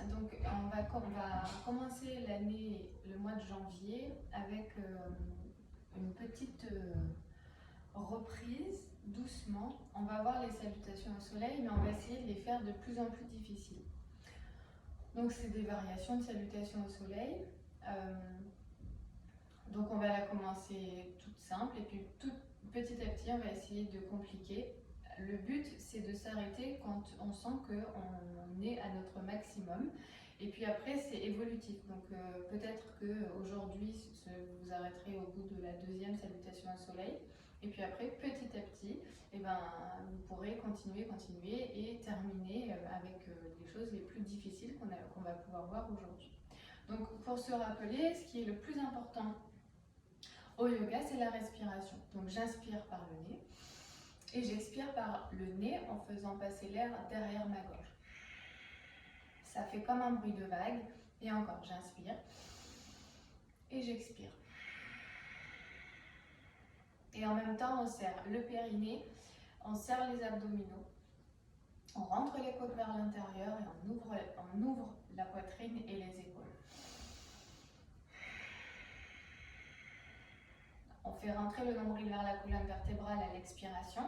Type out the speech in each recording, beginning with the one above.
Donc on va commencer l'année, le mois de janvier, avec une petite reprise, doucement. On va voir les salutations au soleil, mais on va essayer de les faire de plus en plus difficiles. Donc c'est des variations de salutations au soleil. Donc on va la commencer toute simple, et puis petit à petit on va essayer de compliquer. Le but, c'est de s'arrêter quand on sent qu'on est à notre maximum. Et puis après, c'est évolutif. Donc peut-être qu'aujourd'hui, vous arrêterez au bout de la deuxième salutation au soleil. Et puis après, petit à petit, eh ben, vous pourrez continuer et terminer avec les choses les plus difficiles qu'on va pouvoir voir aujourd'hui. Donc pour se rappeler, ce qui est le plus important au yoga, c'est la respiration. Donc j'inspire par le nez. Et j'expire par le nez en faisant passer l'air derrière ma gorge. Ça fait comme un bruit de vague. Et encore, j'inspire. Et j'expire. Et en même temps, on serre le périnée, on serre les abdominaux. On rentre les côtes vers l'intérieur et on ouvre la poitrine et les épaules. On fait rentrer le nombril vers la colonne vertébrale à l'expiration.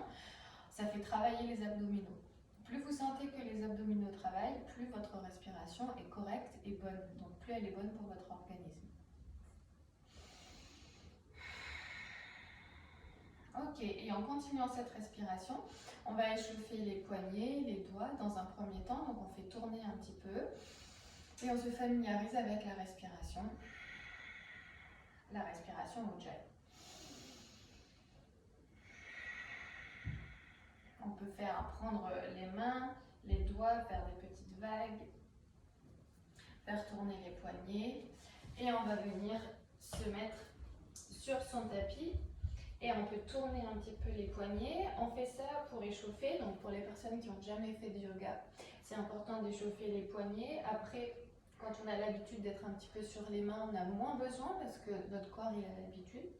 Ça fait travailler les abdominaux. Plus vous sentez que les abdominaux travaillent, plus votre respiration est correcte et bonne. Donc plus elle est bonne pour votre organisme. Ok, et en continuant cette respiration, on va échauffer les poignets, les doigts dans un premier temps. Donc on fait tourner un petit peu. Et on se familiarise avec la respiration. La respiration Ujjayi. On peut prendre les mains, les doigts, faire des petites vagues, faire tourner les poignets. Et on va venir se mettre sur son tapis et on peut tourner un petit peu les poignets. On fait ça pour échauffer, donc pour les personnes qui n'ont jamais fait de yoga, c'est important d'échauffer les poignets. Après, quand on a l'habitude d'être un petit peu sur les mains, on a moins besoin parce que notre corps il a l'habitude.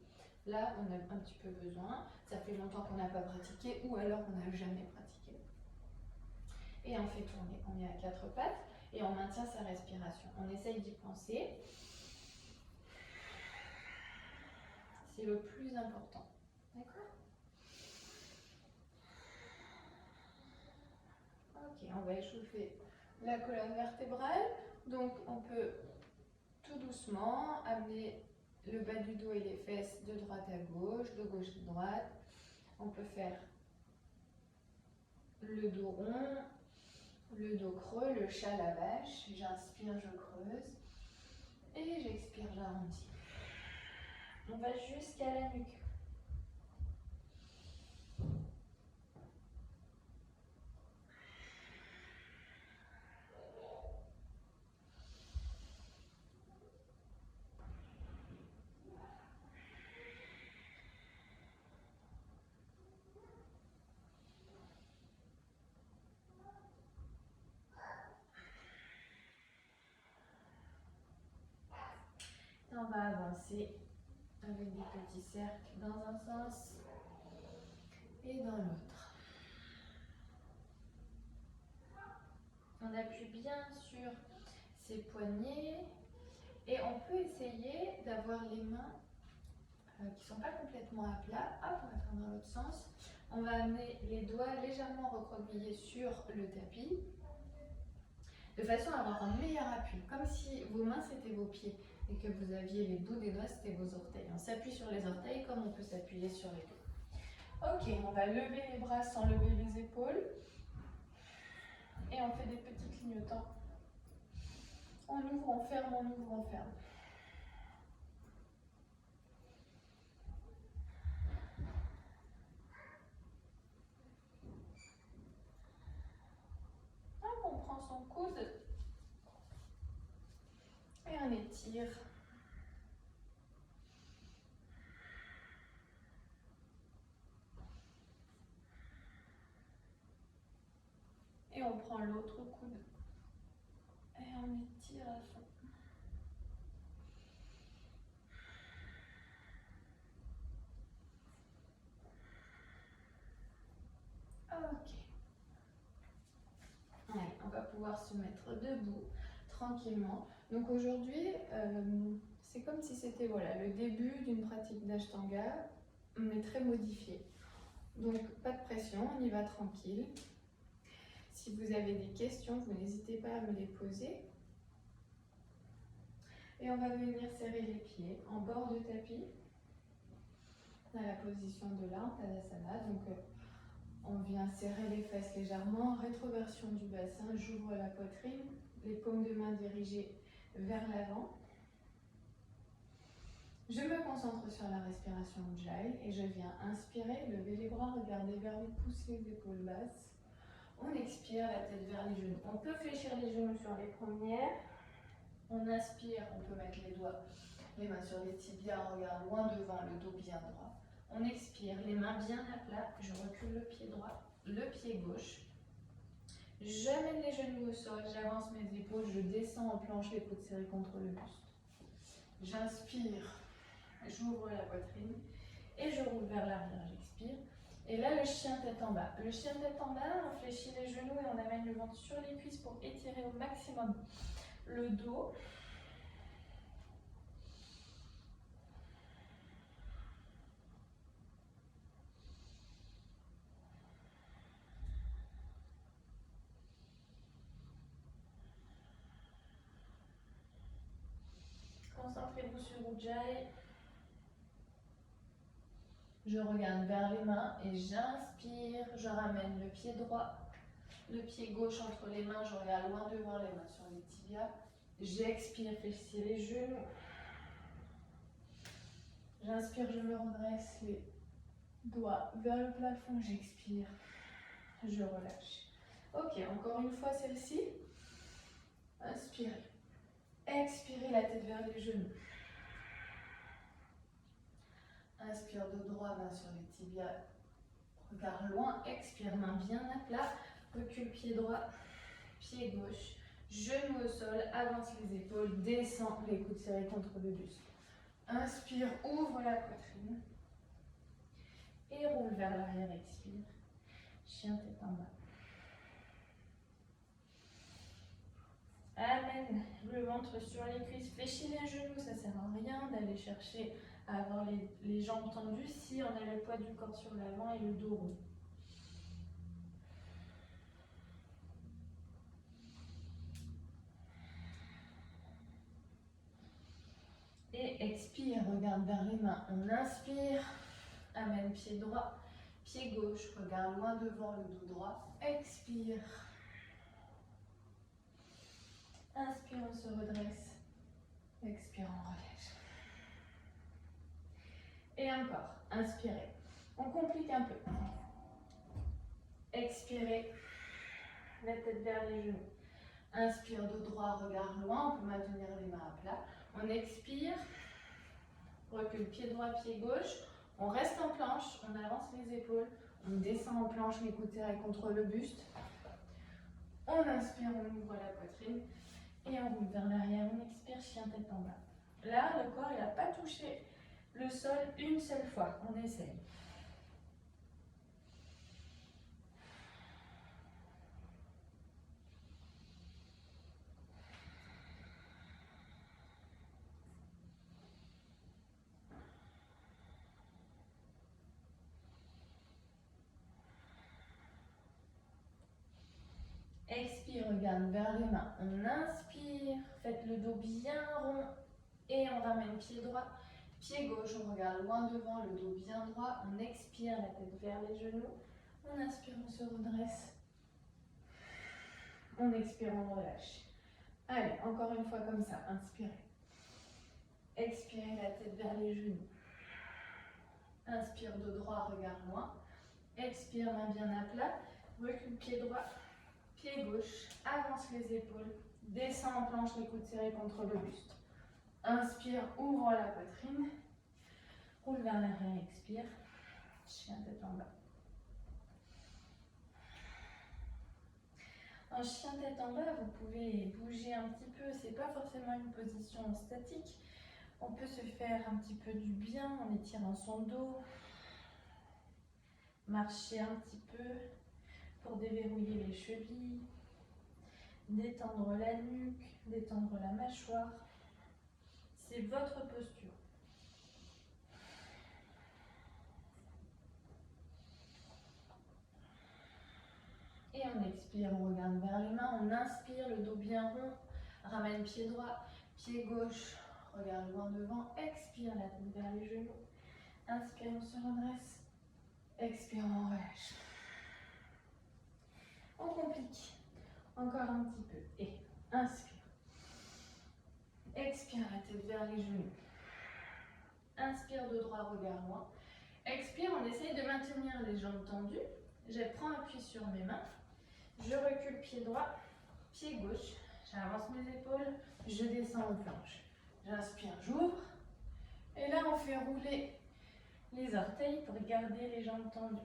Là, on a un petit peu besoin. Ça fait longtemps qu'on n'a pas pratiqué ou alors qu'on n'a jamais pratiqué. Et on fait tourner. On est à quatre pattes et on maintient sa respiration. On essaye d'y penser. C'est le plus important. D'accord ? Ok, on va échauffer la colonne vertébrale. Donc, on peut tout doucement amener le bas du dos et les fesses de droite à gauche à droite. On peut faire le dos rond, le dos creux, le chat à la vache. J'inspire, je creuse. Et j'expire, j'arrondis. On va jusqu'à la nuque. On va avancer avec des petits cercles dans un sens et dans l'autre. On appuie bien sur ses poignets et on peut essayer d'avoir les mains qui ne sont pas complètement à plat. Hop, on va faire dans l'autre sens. On va amener les doigts légèrement recroquevillés sur le tapis de façon à avoir un meilleur appui, comme si vos mains c'était vos pieds et que vous aviez les bouts des doigts, c'était vos orteils. On s'appuie sur les orteils comme on peut s'appuyer sur les dos. Ok, on va lever les bras sans lever les épaules. Et on fait des petits clignotants. On ouvre, on ferme, on ouvre, on ferme. Hop, on prend son coude et on étire. Et on prend l'autre coude et on étire à fond. Ok. Allez, on va pouvoir se mettre debout tranquillement. Donc aujourd'hui, c'est comme si c'était voilà, le début d'une pratique d'Ashtanga, mais très modifiée. Donc pas de pression, on y va tranquille. Si vous avez des questions, vous n'hésitez pas à me les poser. Et on va venir serrer les pieds en bord de tapis, dans la position de l'Ardha Tadasana. Donc on vient serrer les fesses légèrement, rétroversion du bassin, j'ouvre la poitrine, les paumes de main dirigées vers l'avant. Je me concentre sur la respiration Ujjayi et je viens inspirer, lever les bras, regarder vers le pouce, les épaules basses. On expire, la tête vers les genoux. On peut fléchir les genoux sur les paumières. On inspire, on peut mettre les mains sur les tibias, on regarde loin devant, le dos bien droit. On expire, les mains bien à plat, je recule le pied droit, le pied gauche. J'amène les genoux au sol, j'avance mes épaules, je descends en planche, les coudes serrés contre le buste. J'inspire, j'ouvre la poitrine et je roule vers l'arrière, j'expire. Et là, le chien tête en bas. Le chien tête en bas, on fléchit les genoux et on amène le ventre sur les cuisses pour étirer au maximum le dos. Concentrez-vous sur Ujjayi. Je regarde vers les mains et j'inspire. Je ramène le pied droit, le pied gauche entre les mains. Je regarde loin devant, les mains sur les tibias. J'expire, fléchissez les genoux. J'inspire, je me redresse les doigts vers le plafond. J'expire, je relâche. Ok, encore une fois celle-ci. Inspirez. Expirez la tête vers les genoux. Inspire de droit, main sur les tibias. Regard loin, expire, main bien à plat. Recule pied droit, pied gauche. Genou au sol, avance les épaules, descend les coudes serrés contre le buste. Inspire, ouvre la poitrine. Et roule vers l'arrière, expire. Chien tête en bas. Amène le ventre sur les cuisses, fléchis les genoux, ça ne sert à rien d'aller chercher à avoir les jambes tendues si on a le poids du corps sur l'avant et le dos rond. Et expire, regarde vers les mains. On inspire, amène pied droit, pied gauche, regarde loin devant, le dos droit. Expire. Inspire, on se redresse. Expire, on relâche. Et encore, inspirez. On complique un peu. Expirez, la tête vers les genoux. Inspire de droit, regard loin, on peut maintenir les mains à plat. On expire, recule pied droit, pied gauche. On reste en planche, on avance les épaules. On descend en planche, les coudes serrés contre le buste. On inspire, on ouvre la poitrine. Et on roule vers l'arrière, on expire, chien tête en bas. Là, le corps, il n'a pas touché le sol une seule fois. On essaye. Expire, regarde vers les mains. On inspire, faites le dos bien rond et on ramène pied droit, pied gauche. On regarde loin devant, le dos bien droit. On expire, la tête vers les genoux. On inspire, on se redresse. On expire, on relâche. Allez, encore une fois comme ça. Inspirez. Expirez, la tête vers les genoux. Inspire de droit, regarde loin. Expire, main bien à plat. Recule pied droit. Pied gauche, avance les épaules, descend en planche, les coudes serrés contre le buste. Inspire, ouvre la poitrine, roule vers l'arrière, expire, chien tête en bas. En chien tête en bas, vous pouvez bouger un petit peu, c'est pas forcément une position statique. On peut se faire un petit peu du bien en étirant son dos, marcher un petit peu pour déverrouiller les chevilles. détendre la nuque, détendre la mâchoire. C'est votre posture. Et on expire, on regarde vers les mains, on inspire, le dos bien rond, ramène pied droit, pied gauche, regarde loin devant, expire la tête vers les genoux, inspire, on se redresse, expire, on relâche. On complique, encore un petit peu, et inspire, expire la tête vers les genoux, inspire de droit, regard loin, expire, on essaye de maintenir les jambes tendues, je prends appui sur mes mains, je recule pied droit, pied gauche, j'avance mes épaules, je descends aux planches. J'inspire, j'ouvre. Et là, on fait rouler les orteils pour garder les jambes tendues.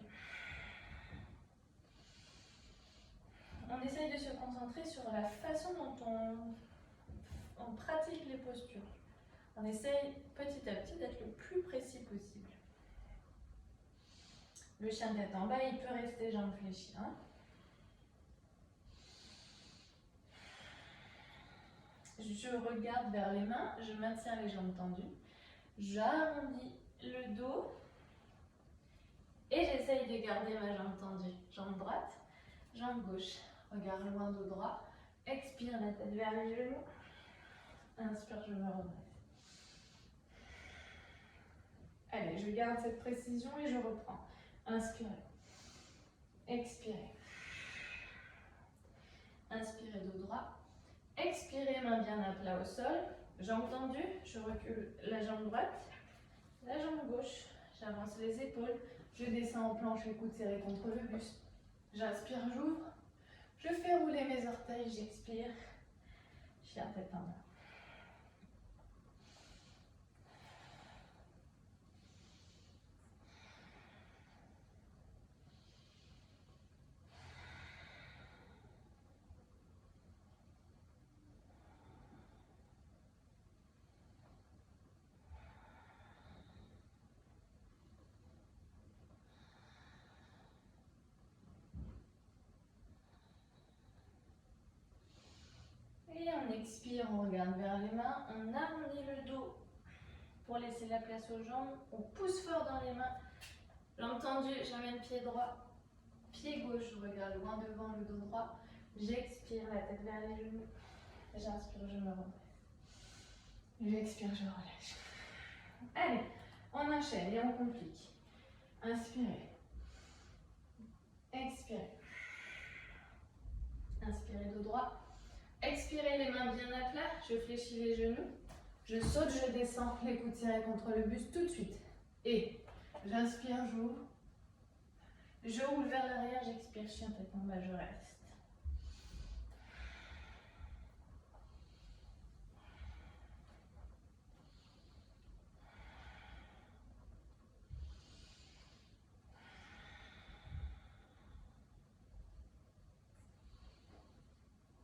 On essaye de se concentrer sur la façon dont on pratique les postures. On essaye petit à petit d'être le plus précis possible. Le chien tête en bas, il peut rester jambes fléchies. Hein. Je regarde vers les mains, je maintiens les jambes tendues, j'arrondis le dos et j'essaye de garder ma jambe tendue. Jambe droite, jambe gauche, regard loin, dos droit, expire la tête vers les genoux, inspire, je me redresse. Allez, je garde cette précision et je reprends. Inspirez, expirez, inspirez dos droit. Expirez, main bien à plat au sol, jambe tendue, je recule la jambe droite, la jambe gauche, j'avance les épaules, je descends en planche, les coudes serrés contre le buste. J'inspire, j'ouvre, je fais rouler mes orteils, j'expire, chien tête en bas. Et on expire, on regarde vers les mains, on arrondit le dos pour laisser la place aux jambes, on pousse fort dans les mains, jambes tendues, j'amène pied droit, pied gauche, je regarde loin devant le dos droit, j'expire la tête vers les genoux, j'inspire, je me redresse, j'expire, je relâche. Allez, on enchaîne et on complique. Inspirez, expirez, inspirez dos droit. Expirez les mains bien à plat, je fléchis les genoux, je saute, je descends, les coudes serrés contre le buste tout de suite. Et j'inspire, j'ouvre, je roule vers l'arrière, j'expire, chien tête en bas, je reste.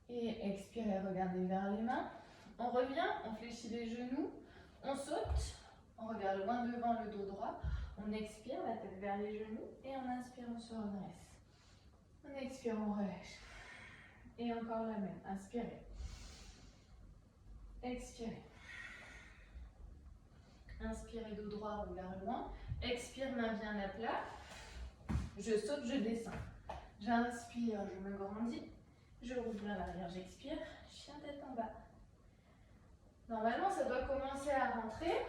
Et expirez, regardez vers les mains. On revient, on fléchit les genoux, on saute, on regarde loin devant le dos droit, on expire, la tête vers les genoux, et on inspire, on se redresse. On expire, on relâche. Et encore la même, inspirez. Expirez. Inspirez, dos droit, regard loin. Expire, main bien à plat. Je saute, je descends. J'inspire, je me grandis. Je roule vers l'arrière, j'expire. Chien tête en bas. Normalement, ça doit commencer à rentrer.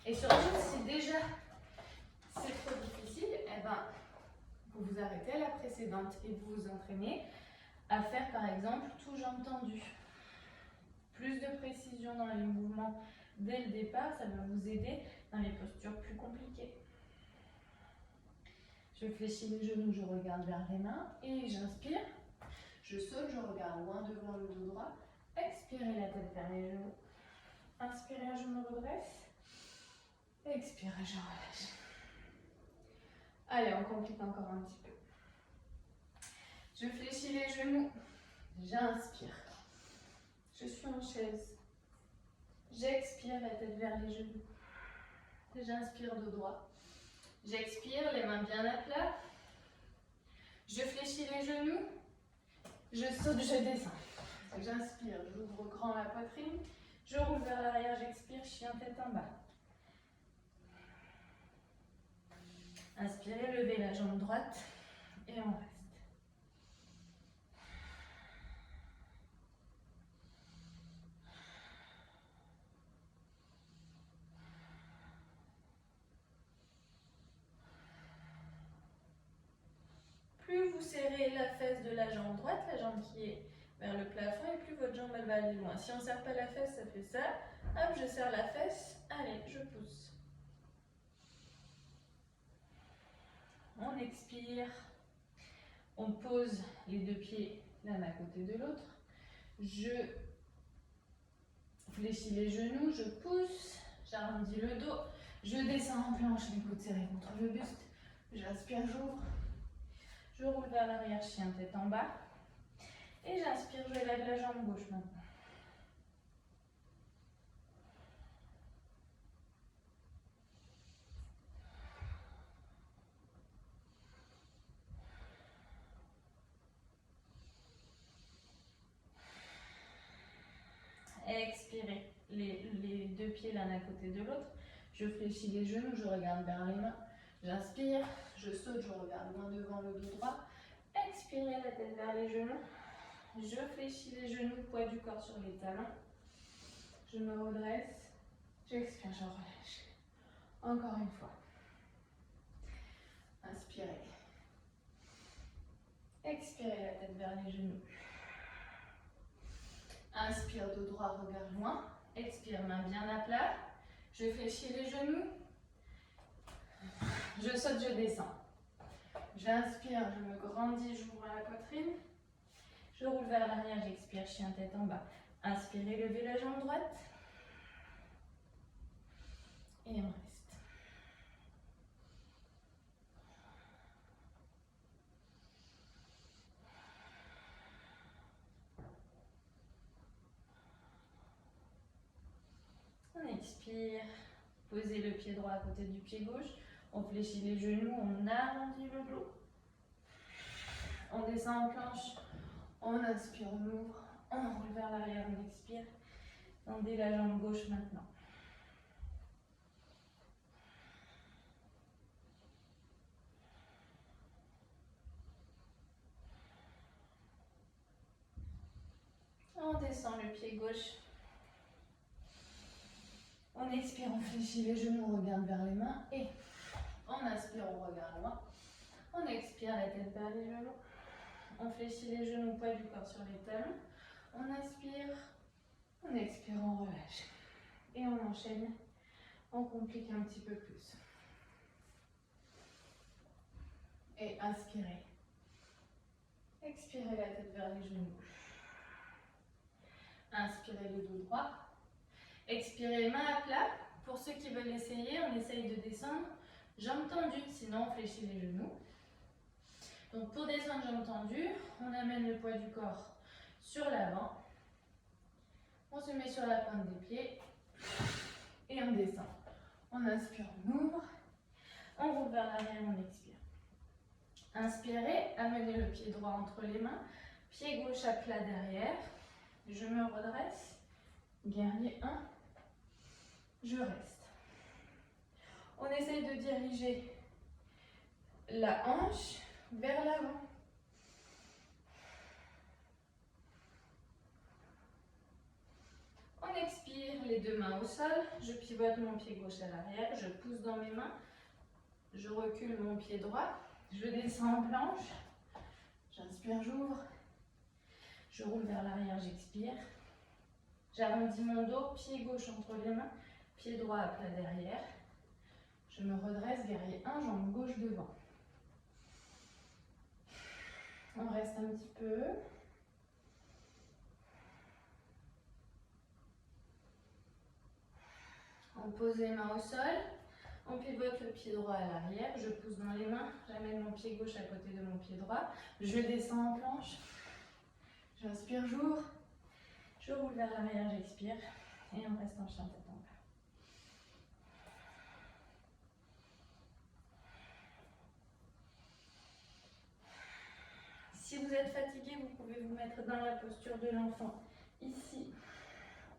Et surtout, si déjà c'est trop difficile, eh ben, vous vous arrêtez à la précédente et vous vous entraînez à faire par exemple tout jambes tendues. Plus de précision dans les mouvements dès le départ, ça va vous aider dans les postures plus compliquées. Je fléchis les genoux, je regarde vers les mains et j'inspire. Je saute, je regarde loin devant le dos droit. Expirez la tête vers les genoux. Inspirez, je me redresse. Expirez, je relâche. Allez, on complique encore un petit peu. Je fléchis les genoux. J'inspire. Je suis en chaise. J'expire, la tête vers les genoux. J'inspire dos droit. J'expire, les mains bien à plat. Je fléchis les genoux. Je saute, je descends. J'inspire, j'ouvre grand la poitrine. Je roule vers l'arrière, j'expire, chien tête en bas. Inspirez, levez la jambe droite et on reste. Plus vous serrez la fesse de la jambe droite, la jambe qui est vers le plafond, et plus votre jambe elle va aller loin. Si on ne serre pas la fesse, ça fait ça. Hop, je serre la fesse. Allez, je pousse. On expire. On pose les deux pieds l'un à côté de l'autre. Je fléchis les genoux, je pousse, j'arrondis le dos. Je descends en planche, les coudes serrés contre le buste. J'inspire, j'ouvre. Je roule vers l'arrière, chien tête en bas. Et j'inspire, je lève la jambe gauche maintenant. Expirez, les deux pieds l'un à côté de l'autre. Je fléchis les genoux, je regarde vers les mains. J'inspire, je saute, je regarde loin devant le dos droit. Expirez, la tête vers les genoux. Je fléchis les genoux, poids du corps sur les talons. Je me redresse. J'expire, je relâche. Encore une fois. Inspirez. Expirez, la tête vers les genoux. Inspire, dos droit, regard loin. Expire, main bien à plat. Je fléchis les genoux. Je saute, je descends. J'inspire, je me grandis, j'ouvre la poitrine. Je roule vers l'arrière, j'expire, chien tête en bas. Inspirez, levez la jambe droite. Et on reste. On expire. Posez le pied droit à côté du pied gauche. On fléchit les genoux, on arrondit le dos. On descend en planche. On inspire, on ouvre. On roule vers l'arrière, on expire. Tendez la jambe gauche maintenant. On descend le pied gauche. On expire, on fléchit les genoux, on regarde vers les mains. Et on inspire, on regarde loin. On expire, la tête vers les genoux. On fléchit les genoux, poids du corps sur les talons. On inspire, on expire, on relâche. Et on enchaîne, on complique un petit peu plus. Et inspirez. Expirez la tête vers les genoux. Inspirez le dos droit. Expirez main à plat. Pour ceux qui veulent essayer, on essaye de descendre. Jambes tendues, sinon on fléchit les genoux. Donc pour descendre jambes tendues, on amène le poids du corps sur l'avant. On se met sur la pointe des pieds et on descend. On inspire, on ouvre. On roule vers l'arrière, on expire. Inspirez, amenez le pied droit entre les mains. Pied gauche à plat derrière. Je me redresse. Guerrier 1. Je reste. On essaye de diriger la hanche vers l'avant. On expire, les deux mains au sol. Je pivote mon pied gauche à l'arrière. Je pousse dans mes mains. Je recule mon pied droit. Je descends en planche. J'inspire, j'ouvre. Je roule vers l'arrière, j'expire. J'arrondis mon dos, pied gauche entre les mains, pied droit à plat derrière. Je me redresse, guerrier 1, jambe gauche devant. On reste un petit peu. On pose les mains au sol. On pivote le pied droit à l'arrière. Je pousse dans les mains. J'amène mon pied gauche à côté de mon pied droit. Je descends en planche. J'inspire, j'ouvre. Je roule vers l'arrière, j'expire. Et on reste en chien tête en bas. Si vous êtes fatigué, vous pouvez vous mettre dans la posture de l'enfant, ici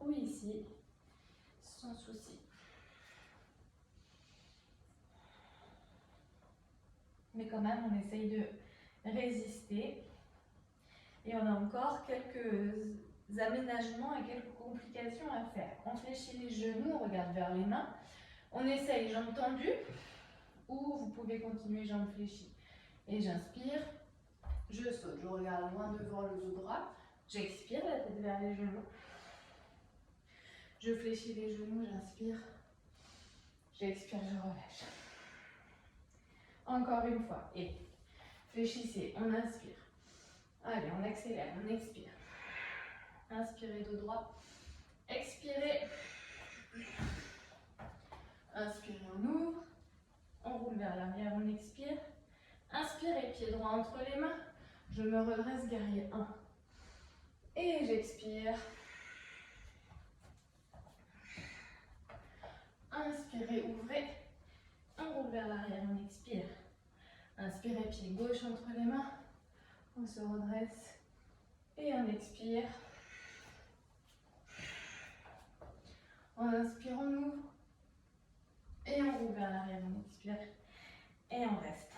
ou ici, sans souci. Mais quand même, on essaye de résister. Et on a encore quelques aménagements et quelques complications à faire. On fléchit les genoux, on regarde vers les mains. On essaye jambes tendues ou vous pouvez continuer jambes fléchies. Et j'inspire, je saute, je regarde loin devant le dos droit. J'expire, la tête vers les genoux. Je fléchis les genoux, j'inspire. J'expire, je relâche. Encore une fois. Et fléchissez, on inspire. Allez, on accélère, on expire. Inspirez dos droit. Expirez. Inspirez, on ouvre. On roule vers l'arrière, on expire. Inspirez, pied droit entre les mains. Je me redresse, guerrier 1. Et j'expire. Inspirez, ouvrez. On roule vers l'arrière, on expire. Inspirez, pied gauche entre les mains. On se redresse. Et on expire. On inspire, on ouvre. Et on roule vers l'arrière, on expire. Et on reste.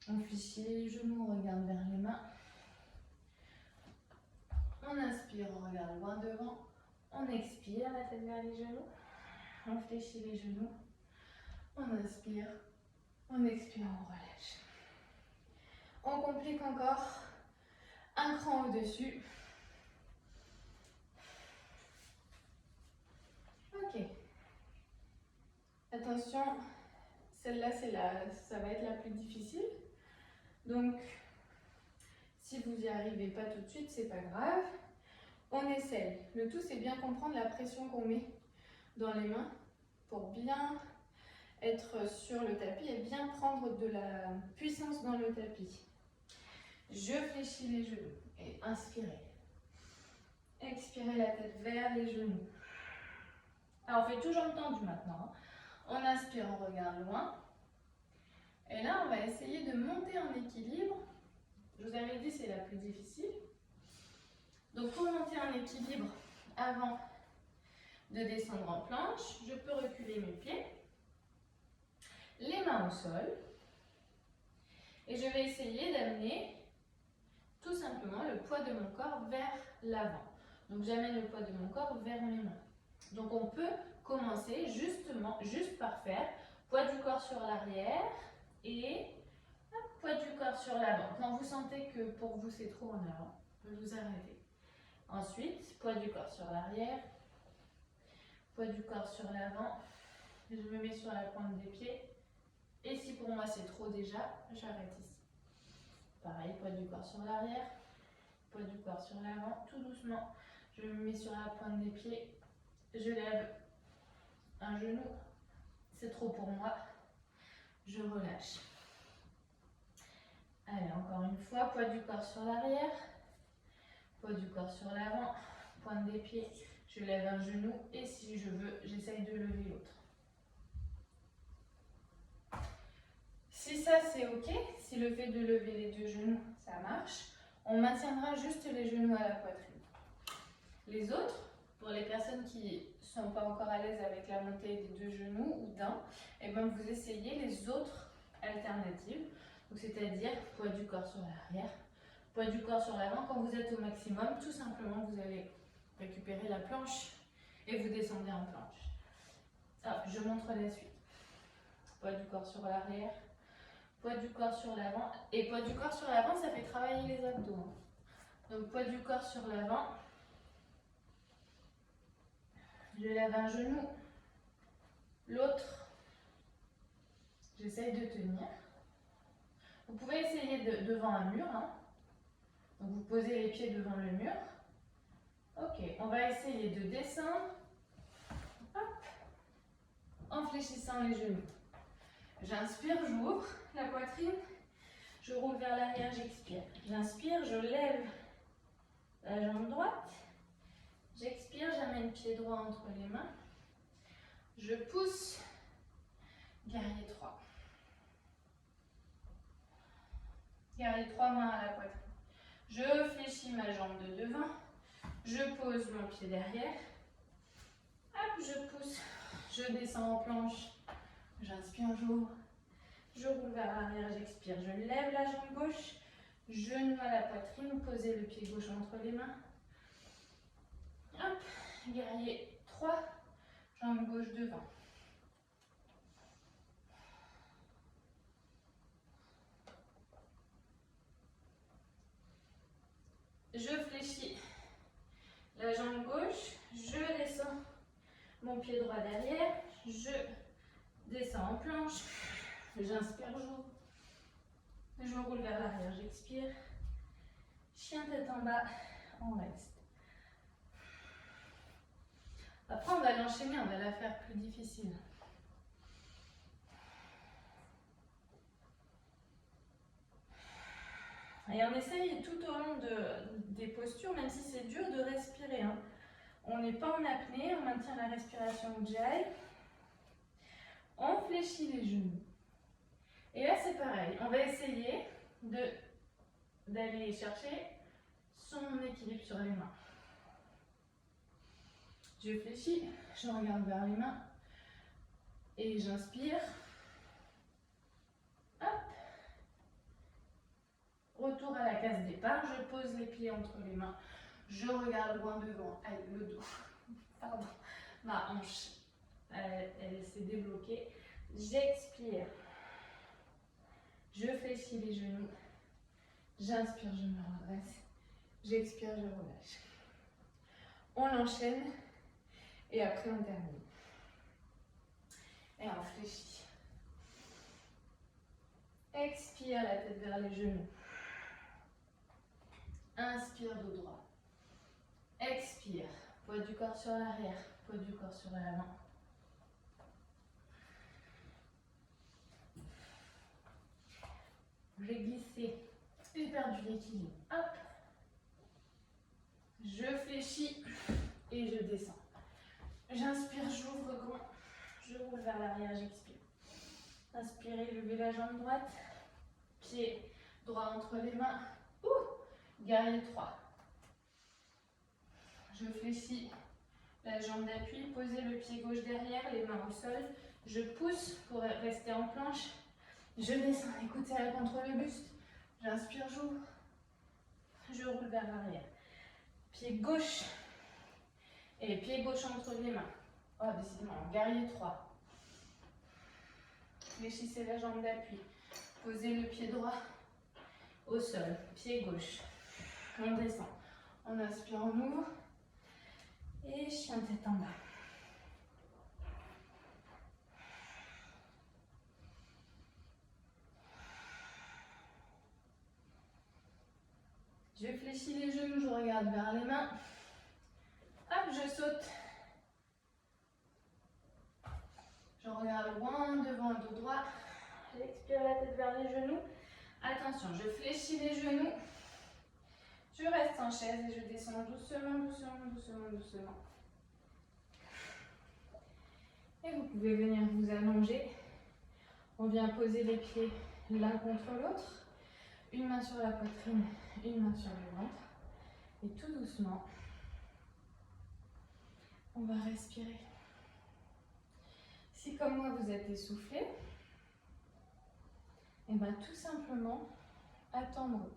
On fléchit les genoux, on regarde vers les mains. On inspire, on regarde loin devant. On expire, la tête vers les genoux. On fléchit les genoux. On inspire, on expire, on relâche. On complique encore un cran au-dessus. Ok. Attention, celle-là, ça va être la plus difficile. Donc, si vous n'y arrivez pas tout de suite, c'est pas grave. On essaye. Le tout, c'est bien comprendre la pression qu'on met dans les mains pour bien être sur le tapis et bien prendre de la puissance dans le tapis. Je fléchis les genoux et inspirez. Expirez la tête vers les genoux. Alors, on fait tout jambes tendues maintenant. On inspire, on regarde loin. Et là, on va essayer de monter en équilibre. Je vous avais dit, c'est la plus difficile. Donc, pour monter en équilibre, avant de descendre en planche, je peux reculer mes pieds, les mains au sol. Et je vais essayer d'amener tout simplement le poids de mon corps vers l'avant. Donc, j'amène le poids de mon corps vers mes mains. Donc, on peut commencer juste par faire poids du corps sur l'arrière et poids du corps sur l'avant. Quand vous sentez que pour vous c'est trop en avant, vous arrêtez. Ensuite, poids du corps sur l'arrière, poids du corps sur l'avant. Je me mets sur la pointe des pieds. Et si pour moi c'est trop déjà, j'arrête ici. Pareil, poids du corps sur l'arrière, poids du corps sur l'avant, tout doucement. Je me mets sur la pointe des pieds. Je lève un genou. C'est trop pour moi. Je relâche. Allez, encore une fois, poids du corps sur l'arrière, poids du corps sur l'avant, pointe des pieds, je lève un genou et si je veux, j'essaye de lever l'autre. Si ça c'est ok, si le fait de lever les deux genoux, ça marche, on maintiendra juste les genoux à la poitrine. Les autres, pour les personnes qui ne sont pas encore à l'aise avec la montée des deux genoux ou d'un, et bien vous essayez les autres alternatives. C'est-à-dire poids du corps sur l'arrière, poids du corps sur l'avant. Quand vous êtes au maximum, tout simplement, vous allez récupérer la planche et vous descendez en planche. Hop, je montre la suite. Poids du corps sur l'arrière, poids du corps sur l'avant. Et poids du corps sur l'avant, ça fait travailler les abdos. Donc poids du corps sur l'avant. Je lève un genou, l'autre, j'essaye de tenir. Vous pouvez essayer devant un mur. Donc vous posez les pieds devant le mur. Ok, on va essayer de descendre. Hop, en fléchissant les genoux. J'inspire, j'ouvre la poitrine. Je roule vers l'arrière, j'expire. J'inspire, je lève la jambe droite. J'expire, j'amène pied droit entre les mains. Je pousse, guerrier 3. Guerrier 3, mains à la poitrine. Je fléchis ma jambe de devant. Je pose mon pied derrière. Hop, je pousse. Je descends en planche. J'inspire, j'ouvre. Je roule vers l'arrière, j'expire. Je lève la jambe gauche. Genou à la poitrine. Posez le pied gauche entre les mains. Hop, guerrier 3. Jambe gauche devant. Je fléchis la jambe gauche, je descends mon pied droit derrière, je descends en planche, j'inspire, j'ouvre, je roule vers l'arrière, j'expire, chien tête en bas, on reste. Après on va l'enchaîner, on va la faire plus difficile. Et on essaye tout au long des postures, même si c'est dur, de respirer. Hein. On n'est pas en apnée, on maintient la respiration Ujjayi. On fléchit les genoux. Et là, c'est pareil. On va essayer d'aller chercher son équilibre sur les mains. Je fléchis, je regarde vers les mains et j'inspire. Hop. Retour à la case départ, je pose les pieds entre les mains. Je regarde loin devant. Aïe, le dos. Pardon. Ma hanche, elle s'est débloquée. J'expire. Je fléchis les genoux. J'inspire, je me redresse. J'expire, je relâche. On l'enchaîne. Et après, on termine. Et on fléchit. Expire, la tête vers les genoux. Inspire, dos droit. Expire. Poids du corps sur l'arrière. Poids du corps sur l'avant. J'ai glissé. J'ai perdu l'équilibre. Hop. Je fléchis et je descends. J'inspire, j'ouvre grand. Je roule vers l'arrière, j'expire. Inspirez, levez la jambe droite. Pied droit entre les mains. Guerrier 3. Je fléchis la jambe d'appui. Posez le pied gauche derrière, les mains au sol. Je pousse pour rester en planche. Je descends, écoutez, elle contre le buste. J'inspire, j'ouvre. Je roule vers l'arrière. Pied gauche. Et pied gauche entre les mains. Oh, décidément, guerrier 3. Fléchissez la jambe d'appui. Posez le pied droit au sol. Pied gauche. On descend. On inspire, on ouvre. Et chien tête en bas. Je fléchis les genoux, je regarde vers les mains. Hop, je saute. Je regarde loin devant le dos droit. J'expire la tête vers les genoux. Attention, je fléchis les genoux. Je reste en chaise et je descends doucement, doucement, doucement, doucement. Et vous pouvez venir vous allonger. On vient poser les pieds l'un contre l'autre. Une main sur la poitrine, une main sur le ventre. Et tout doucement, on va respirer. Si comme moi vous êtes essoufflé, et bien tout simplement attendre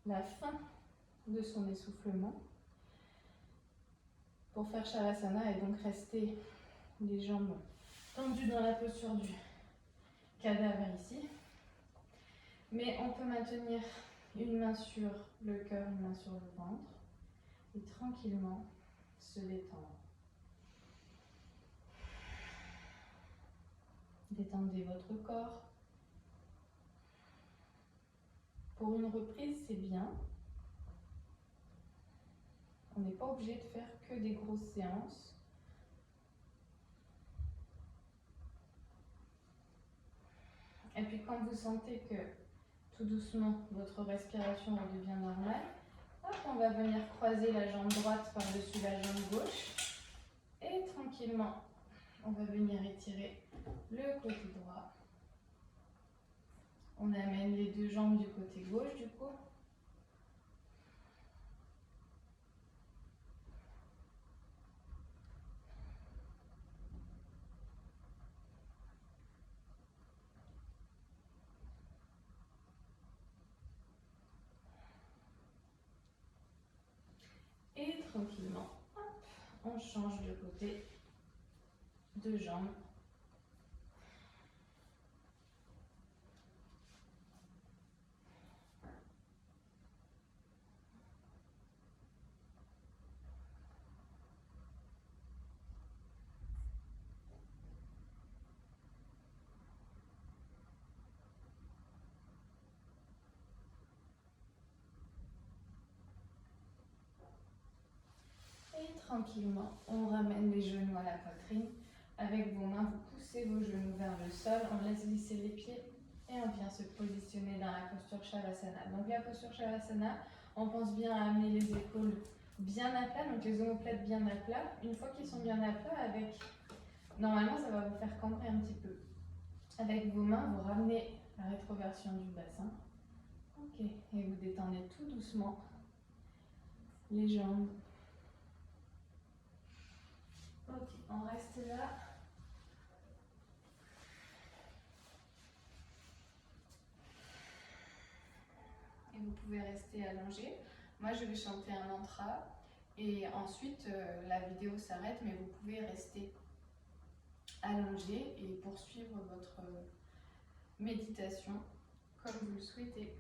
la fin de son essoufflement pour faire Shavasana et donc rester les jambes tendues dans la posture du cadavre ici. Mais on peut maintenir une main sur le cœur, une main sur le ventre et tranquillement se détendre. Détendez votre corps. Pour une reprise, c'est bien. On n'est pas obligé de faire que des grosses séances. Et puis quand vous sentez que tout doucement, votre respiration redevient normale. Hop, on va venir croiser la jambe droite par-dessus la jambe gauche. Et tranquillement, on va venir étirer le côté droit. On amène les deux jambes du côté gauche du coup. Et tranquillement, hop, on change de côté, deux jambes. Et tranquillement, on ramène les genoux à la poitrine. Avec vos mains, vous poussez vos genoux vers le sol. On laisse glisser les pieds et on vient se positionner dans la posture Shavasana. Donc la posture Shavasana, on pense bien à amener les épaules bien à plat, donc les omoplates bien à plat. Une fois qu'ils sont bien à plat, normalement ça va vous faire cambrer un petit peu. Avec vos mains, vous ramenez la rétroversion du bassin. Ok, et vous détendez tout doucement les jambes. Ok, on reste là. Et vous pouvez rester allongé. Moi, je vais chanter un mantra et ensuite la vidéo s'arrête, mais vous pouvez rester allongé et poursuivre votre méditation comme vous le souhaitez.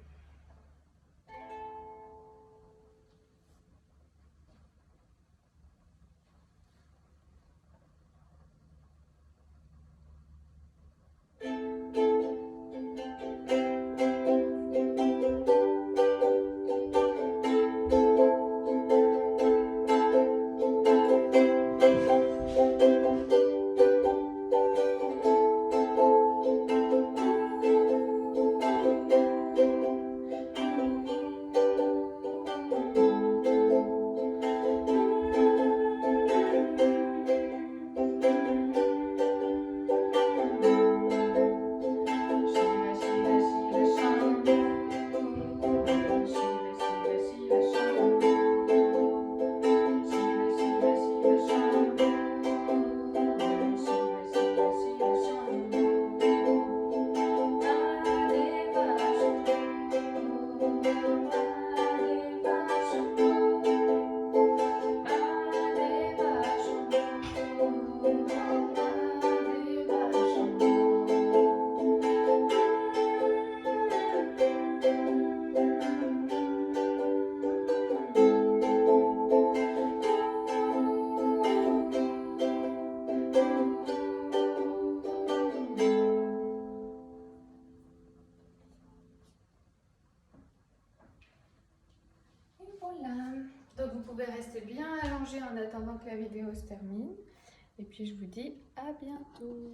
Voilà, donc vous pouvez rester bien allongé en attendant que la vidéo se termine. Et puis je vous dis à bientôt.